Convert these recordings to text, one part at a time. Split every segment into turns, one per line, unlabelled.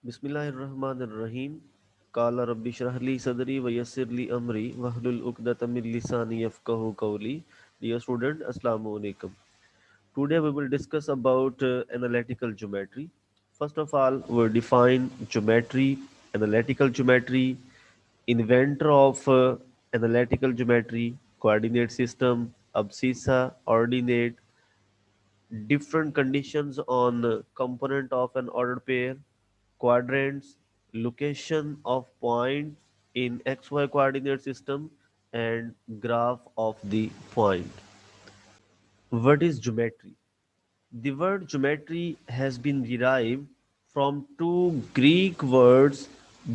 बिस्मिल्लाहिर्रहमानिर्रहीम। काला रब्बि इश्रह ली सदरी व यस्सिर ली अमरी वहलुल उक़दतम मिन लिसानी यफ़क़हू क़ौली। Dear student, Assalamu alaikum. Today we will discuss about analytical geometry. First of all, we'll define geometry, analytical geometry, inventor of analytical geometry, coordinate system, abscissa, ordinate, different conditions on component of an ordered pair, quadrants, location of points in xy coordinate system, and graph of the point. What is geometry? The word geometry has been derived from two Greek words,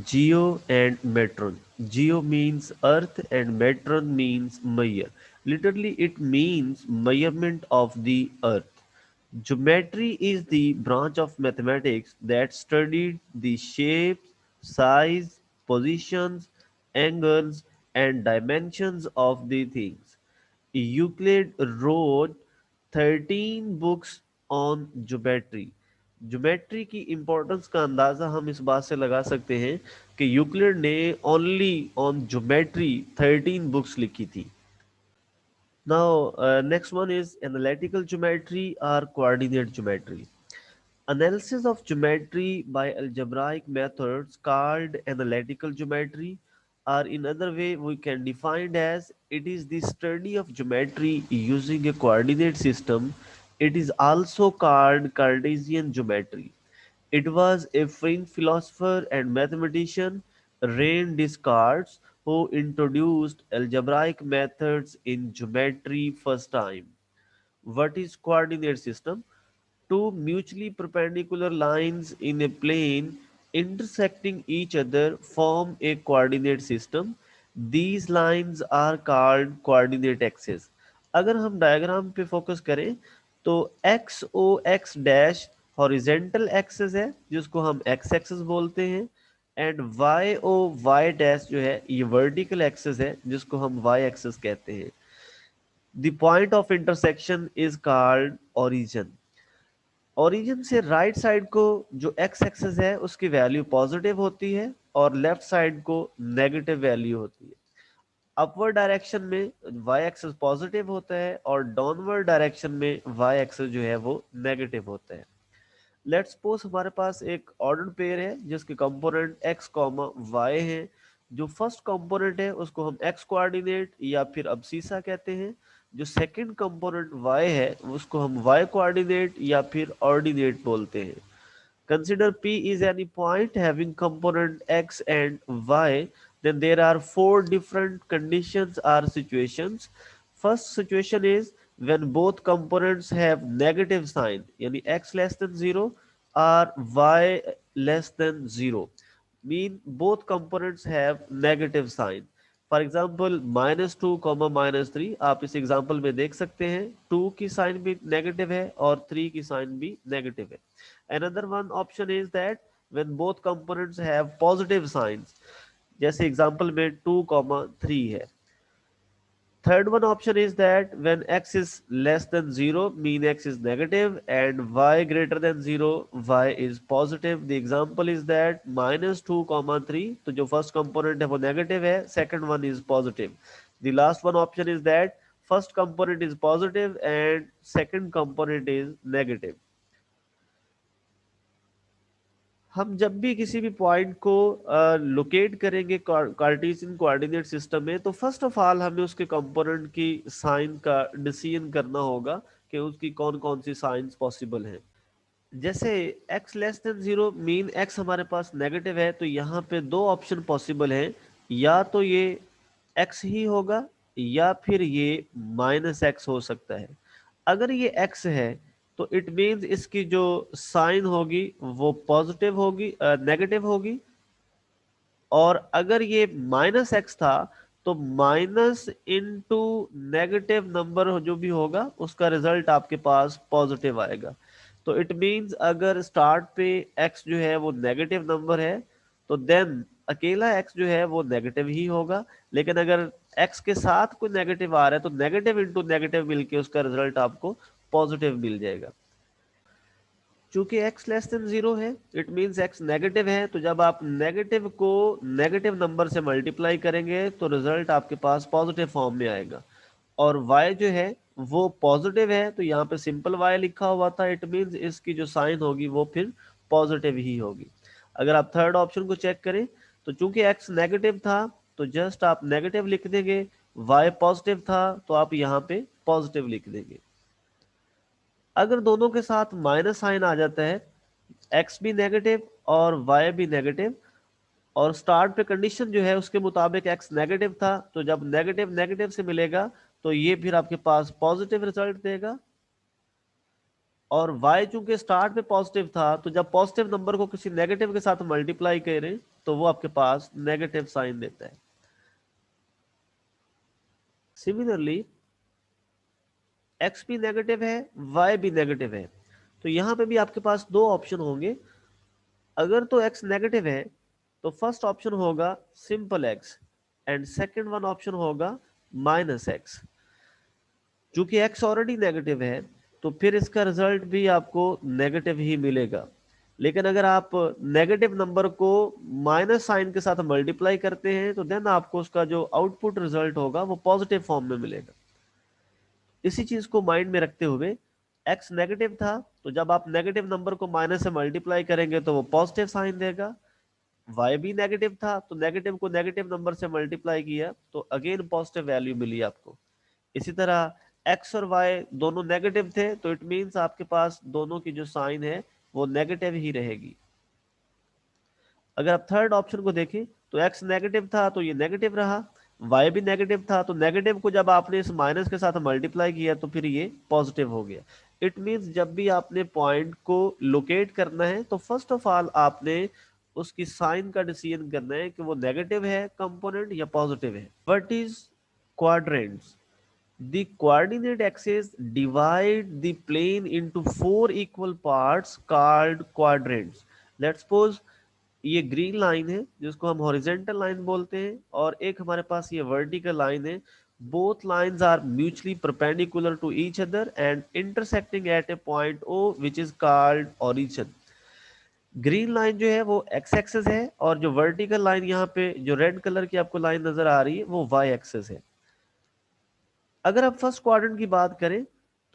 geo and metron. Geo means earth and metron means measure. Literally, it means measurement of the earth. Geometry is the branch of mathematics that studied the shapes, size, positions, angles, and dimensions of the things. Euclid wrote 13 books on geometry. Geometry की importance का अंदाज़ा हम इस बात से लगा सकते हैं कि यूक्लिड ने ओनली ऑन ज्योमेट्री 13 बुक्स लिखी थी. Now, next one is analytical geometry or coordinate geometry. Analysis of geometry by algebraic methods called analytical geometry, or in other way we can define as it is the study of geometry using a coordinate system. It is also called Cartesian geometry. It was a French philosopher and mathematician, René Descartes, who introduced algebraic methods in geometry first time. What is coordinate system? Two mutually perpendicular lines in a plane intersecting each other form a coordinate system. These lines are called coordinate axes. अगर हम diagram पे focus करें तो X O X dash horizontal axis है जिसको हम X axis बोलते हैं, and Y O Y dash जो है ये वर्टिकल एक्सेस है जिसको हम वाई एक्सेस कहते हैं. The point of intersection is called origin. Origin से राइट साइड को जो एक्स एक्सेस है उसकी वैल्यू पॉजिटिव होती है और लेफ्ट साइड को नेगेटिव वैल्यू होती है. अपवर्ड डायरेक्शन में वाई एक्सेस पॉजिटिव होता है और डाउनवर्ड डायरेक्शन में वाई एक्सेस जो है वो नेगेटिव होता है. लेट्स सपोज हमारे पास एक ऑर्डर्ड पेयर है जिसके कंपोनेंट x कॉमा y है. जो फर्स्ट कंपोनेंट है उसको हम x कोऑर्डिनेट या फिर अब्सीसा कहते हैं. जो सेकंड कंपोनेंट y है उसको हम y कोऑर्डिनेट या फिर ऑर्डिनेट बोलते हैं. Consider P is any point having component x and y, then there are four different conditions or situations. First situation is when both components have negative sign, yani x less than 0 or y less than 0. Mean both components have negative sign. For example -2 -3 आप इस example में देख सकते हैं 2 की sign भी negative है और 3 की साइन भी नेगेटिव है. Another one option is that when both components have positive signs, जैसे एग्जाम्पल में 2 3 है. Third one option is that when x is less than 0, mean x is negative, and y greater than 0, y is positive. The example is that -2 3, तो जो first component है वो negative है, second one is positive. The last one option is that first component is positive and second component is negative. हम जब भी किसी भी पॉइंट को लोकेट करेंगे कार्टेशियन कोऑर्डिनेट सिस्टम में तो फर्स्ट ऑफ ऑल हमें उसके कंपोनेंट की साइन का डिसीजन करना होगा कि उसकी कौन कौन सी साइंस पॉसिबल हैं. जैसे x less than 0 mean x हमारे पास नेगेटिव है तो यहाँ पे दो ऑप्शन पॉसिबल हैं. या तो ये x ही होगा या फिर ये -x हो सकता है. अगर ये x है तो इट मीन्स इसकी जो साइन होगी वो पॉजिटिव होगी, नेगेटिव होगी. और अगर ये -x था तो माइनस इनटू नेगेटिव नंबर जो भी होगा उसका रिजल्ट आपके पास पॉजिटिव आएगा. तो इट मीन्स अगर स्टार्ट पे x जो है वो नेगेटिव नंबर है तो देन अकेला x जो है वो नेगेटिव ही होगा. लेकिन अगर x के साथ कोई नेगेटिव आ रहा है तो नेगेटिव इंटू नेगेटिव मिलके उसका रिजल्ट आपको पॉजिटिव मिल जाएगा. चूंकि x लेस देन 0 है, इट मींस x नेगेटिव है, तो जब आप नेगेटिव को नेगेटिव नंबर से मल्टीप्लाई करेंगे तो रिजल्ट आपके पास पॉजिटिव फॉर्म में आएगा। और y जो है वो पॉजिटिव है, तो यहाँ पे सिंपल y लिखा हुआ था, इट मींस इसकी जो साइन होगी वो फिर पॉजिटिव ही होगी। अगर आप थर्ड ऑप्शन को चेक करें तो चूंकि x नेगेटिव था तो जस्ट आप नेगेटिव लिख देंगे, y पॉजिटिव था तो आप यहाँ पे पॉजिटिव लिख देंगे। अगर दोनों के साथ माइनस साइन आ जाता है, x भी नेगेटिव और y भी नेगेटिव, और स्टार्ट पे कंडीशन जो है उसके मुताबिक x नेगेटिव था, तो जब नेगेटिव नेगेटिव से मिलेगा तो ये फिर आपके पास पॉजिटिव रिजल्ट देगा। और y चूंकि स्टार्ट पे पॉजिटिव था, तो जब पॉजिटिव नंबर को किसी नेगेटिव के साथ मल्टीप्लाई करें तो वो आपके पास नेगेटिव साइन देता है। सिमिलरली x भी नेगेटिव है, y भी नेगेटिव है, तो यहां पे भी आपके पास दो ऑप्शन होंगे। अगर तो x नेगेटिव है तो फर्स्ट ऑप्शन होगा simple x and second one option होगा माइनस x। चूंकि x ऑलरेडी नेगेटिव है तो फिर इसका रिजल्ट भी आपको नेगेटिव ही मिलेगा। लेकिन अगर आप नेगेटिव नंबर को माइनस साइन के साथ मल्टीप्लाई करते हैं तो देन आपको उसका जो आउटपुट रिजल्ट होगा वो पॉजिटिव फॉर्म में मिलेगा। इसी चीज को माइंड में रखते हुए x नेगेटिव था, तो जब आप नेगेटिव नंबर को माइनस से मल्टीप्लाई करेंगे तो वो पॉजिटिव साइन देगा। y भी नेगेटिव था, तो नेगेटिव को नेगेटिव नंबर से मल्टीप्लाई किया तो अगेन पॉजिटिव वैल्यू मिली आपको। इसी तरह x और y दोनों नेगेटिव थे, तो इट मींस आपके पास दोनों की जो साइन है वो नेगेटिव ही रहेगी। अगर आप थर्ड ऑप्शन को देखें तो x नेगेटिव था तो ये नेगेटिव रहा, y भी नेगेटिव था, तो नेगेटिव को जब आपने इस माइनस के साथ मल्टीप्लाई किया तो फिर ये पॉजिटिव हो गया। इट मींस जब भी आपने पॉइंट को लोकेट करना है तो फर्स्ट ऑफ ऑल आपने उसकी साइन का डिसीजन करना है कि वो नेगेटिव है कंपोनेंट या पॉजिटिव है। What is quadrants? The coordinate axes divide the plane into four equal parts called quadrants. Let's suppose ये ग्रीन लाइन है जिसको हम हॉरिजेंटल लाइन बोलते हैं, और एक हमारे पास ये वर्टिकल लाइन है। Both lines are mutually perpendicular to each other and intersecting at a point O which is called origin. Green line जो है वो एक्स एक्सेस है, और जो वर्टिकल लाइन यहाँ पे जो रेड कलर की आपको लाइन नजर आ रही है वो वाई एक्सेस है। अगर आप फर्स्ट क्वाड्रेंट की बात करें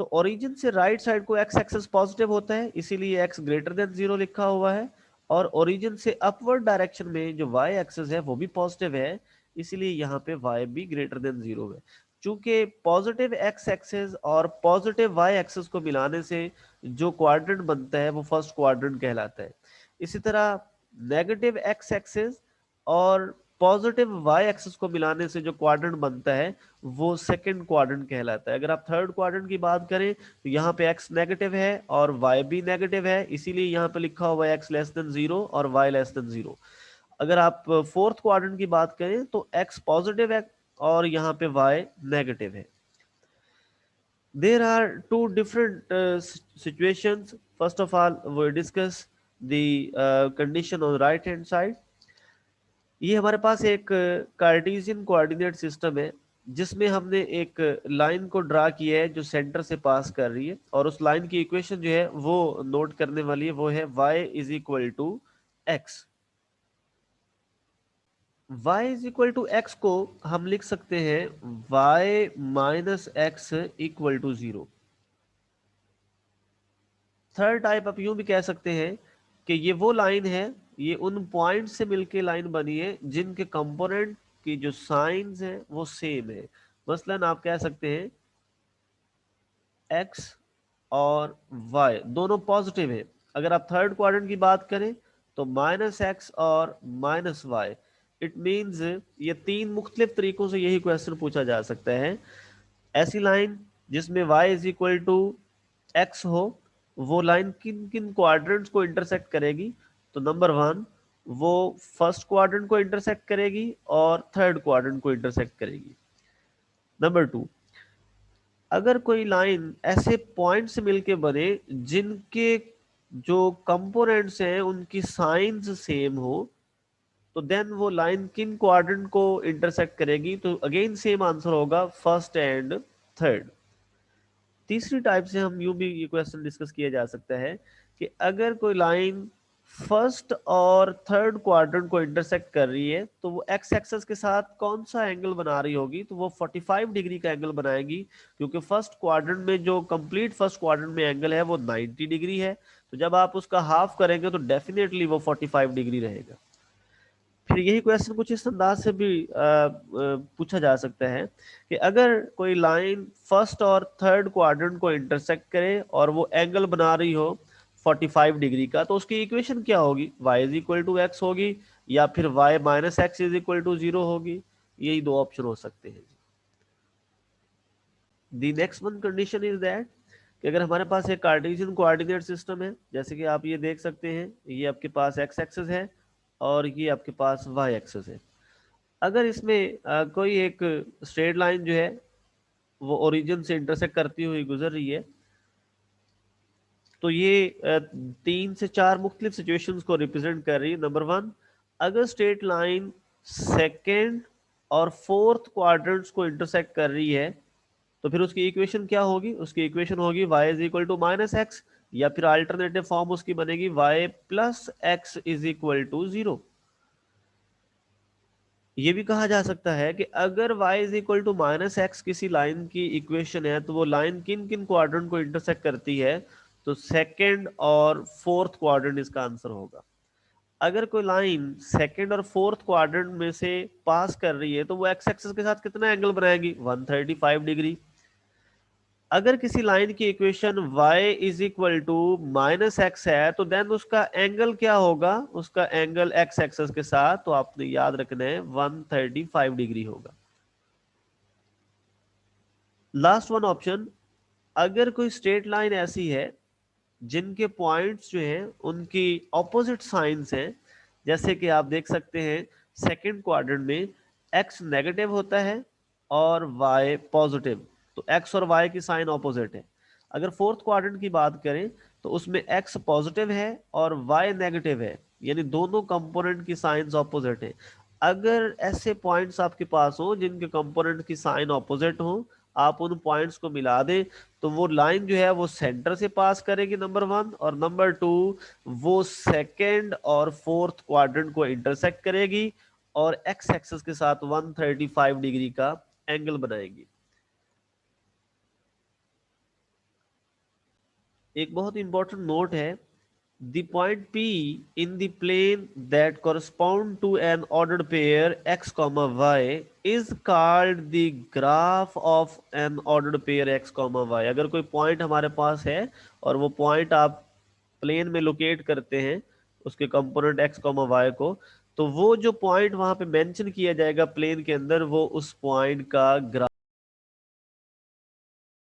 तो ओरिजिन से राइट साइड को एक्स एक्सेस पॉजिटिव होता है, इसीलिए एक्स ग्रेटर देन 0 लिखा हुआ है। और ओरिजिन से अपवर्ड डायरेक्शन में जो वाई एक्सेस है वो भी पॉजिटिव है, इसीलिए यहाँ पे वाई भी ग्रेटर देन 0 है। चूंकि पॉजिटिव एक्स एक्सेस और पॉजिटिव वाई एक्सेस को मिलाने से जो क्वाड्रेंट बनता है वो फर्स्ट क्वाड्रेंट कहलाता है। इसी तरह नेगेटिव एक्स एक्सेस और पॉजिटिव वाई एक्सेस को मिलाने से जो क्वाड्रेंट बनता है वो सेकंड क्वाड्रेंट कहलाता है। अगर आप थर्ड क्वाड्रेंट की बात करें तो यहाँ पे x नेगेटिव है और y भी नेगेटिव है, इसीलिए यहाँ पे लिखा हुआ है x लेस देन 0 और y लेस देन 0। अगर आप फोर्थ क्वाड्रेंट की बात करें तो x पॉजिटिव है और यहाँ पे y नेगेटिव है। There are two different situations. First of all, we discuss the condition on right hand side. ये हमारे पास एक कार्टेशियन कोऑर्डिनेट सिस्टम है जिसमें हमने एक लाइन को ड्रा किया है जो सेंटर से पास कर रही है, और उस लाइन की इक्वेशन जो है वो नोट करने वाली है, वो है y is equal to X. y is equal to X को हम लिख सकते हैं y minus X equal to 0। Third type आप यूं भी कह सकते हैं कि ये वो लाइन है, ये उन पॉइंट से मिलके लाइन बनी है जिनके कंपोनेंट की जो साइंस है वो सेम है। मसलन आप कह सकते हैं x और y दोनों पॉजिटिव है। अगर आप थर्ड क्वाड्रेंट की बात करें तो माइनस एक्स और माइनस वाई, इट मींस ये तीन मुख्तलिफ तरीकों से यही क्वेश्चन पूछा जा सकता है। ऐसी लाइन जिसमें y is equal to X हो, वो लाइन किन किन क्वाड्रेंट्स को इंटरसेक्ट करेगी? तो नंबर वन, वो फर्स्ट क्वाड्रेंट को इंटरसेक्ट करेगी और थर्ड क्वाड्रेंट को इंटरसेक्ट करेगी। नंबर टू, अगर कोई लाइन ऐसे पॉइंट से मिलके बने जिनके जो कंपोनेंट्स हैं उनकी साइंस सेम हो, तो देन वो लाइन किन क्वाड्रेंट को इंटरसेक्ट करेगी? तो अगेन सेम आंसर होगा फर्स्ट एंड थर्ड। तीसरी टाइप से हम यूं भी ये क्वेश्चन डिस्कस किया जा सकता है कि अगर कोई लाइन फर्स्ट और थर्ड क्वाड्रेंट को इंटरसेक्ट कर रही है तो वो एक्स एक्सेस के साथ कौन सा एंगल बना रही होगी, तो वो 45 डिग्री का एंगल बनाएगी, क्योंकि फर्स्ट क्वाड्रेंट में जो कंप्लीट फर्स्ट क्वाड्रेंट में एंगल है वो 90 डिग्री है, तो जब आप उसका हाफ करेंगे तो डेफिनेटली वो 45 डिग्री रहेगा। फिर यही क्वेश्चन कुछ इस अंदाज से भी पूछा जा सकता है कि अगर कोई लाइन फर्स्ट और थर्ड क्वाड्रेंट को इंटरसेक्ट करे और वो एंगल बना रही हो 45 डिग्री का, तो उसकी इक्वेशन क्या होगी, y is equal to X होगी या फिर y minus X is equal to 0 होगी। यही दो ऑप्शन हो सकते हैं। The next one condition is that कि अगर हमारे पास एक कार्टेशियन कोऑर्डिनेट सिस्टम है, जैसे कि आप ये देख सकते हैं, ये आपके पास एक्स एक्सिस है और ये आपके पास वाई एक्सिस है। अगर इसमें कोई एक स्ट्रेट लाइन जो है वो ओरिजिन से इंटरसेक्ट करती हुई गुजर रही है, तो ये 3 से 4 मुख्तलिफ सिचुएशंस को रिप्रेजेंट कर रही है। नंबर 1, अगर स्ट्रेट लाइन सेकेंड और फोर्थ क्वाड्रेंट्स को इंटरसेक्ट कर रही है तो फिर उसकी इक्वेशन क्या होगी, उसकी इक्वेशन होगी y is equal to minus X, या फिर अल्टरनेटिव फॉर्म उसकी बनेगी y plus X is equal to 0। ये भी कहा जा सकता है कि अगर y is equal to minus X किसी लाइन की इक्वेशन है तो वो लाइन किन किन क्वाड्रेंट को इंटरसेक्ट करती है, तो सेकंड और फोर्थ क्वाड्रेंट इसका आंसर होगा। अगर कोई लाइन सेकंड और फोर्थ क्वाड्रेंट में से पास कर रही है तो वो एक्स एक्सिस के साथ कितना एंगल बनाएगी, 135 डिग्री। अगर किसी लाइन की equation y is equal to minus X है तो देन उसका एंगल क्या होगा, उसका एंगल एक्स एक्सेस के साथ, तो आपने याद रखना है 135 डिग्री होगा। लास्ट वन ऑप्शन, अगर कोई स्ट्रेट लाइन ऐसी है जिनके पॉइंट्स जो हैं उनकी ऑपोजिट साइंस हैं, जैसे कि आप देख सकते हैं सेकंड क्वाड्रेंट में x नेगेटिव होता है और y पॉजिटिव, तो x और y की साइन ऑपोजिट है। अगर फोर्थ क्वाड्रेंट की बात करें तो उसमें x पॉजिटिव है और y नेगेटिव है, यानी दोनों कंपोनेंट की साइंस ऑपोजिट है। अगर ऐसे पॉइंट्स आपके पास हो जिनके कंपोनेंट की साइन ऑपोजिट हो, आप उन पॉइंट्स को मिला दें तो वो लाइन जो है वो सेंटर से पास करेगी, नंबर 1, और नंबर 2 वो सेकंड और फोर्थ क्वाड्रेंट को इंटरसेक्ट करेगी और एक्स एक्सिस के साथ 135 डिग्री का एंगल बनाएगी। एक बहुत इंपॉर्टेंट नोट है, the point P in the plane that correspond to an ordered pair x comma y is called the graph of an ordered pair x comma y। अगर कोई point हमारे पास है और वो पॉइंट आप प्लेन में locate करते हैं उसके कंपोनेंट x कॉमा y को, तो वो जो पॉइंट वहां पे मेंशन किया जाएगा प्लेन के अंदर, वो उस पॉइंट का ग्राफ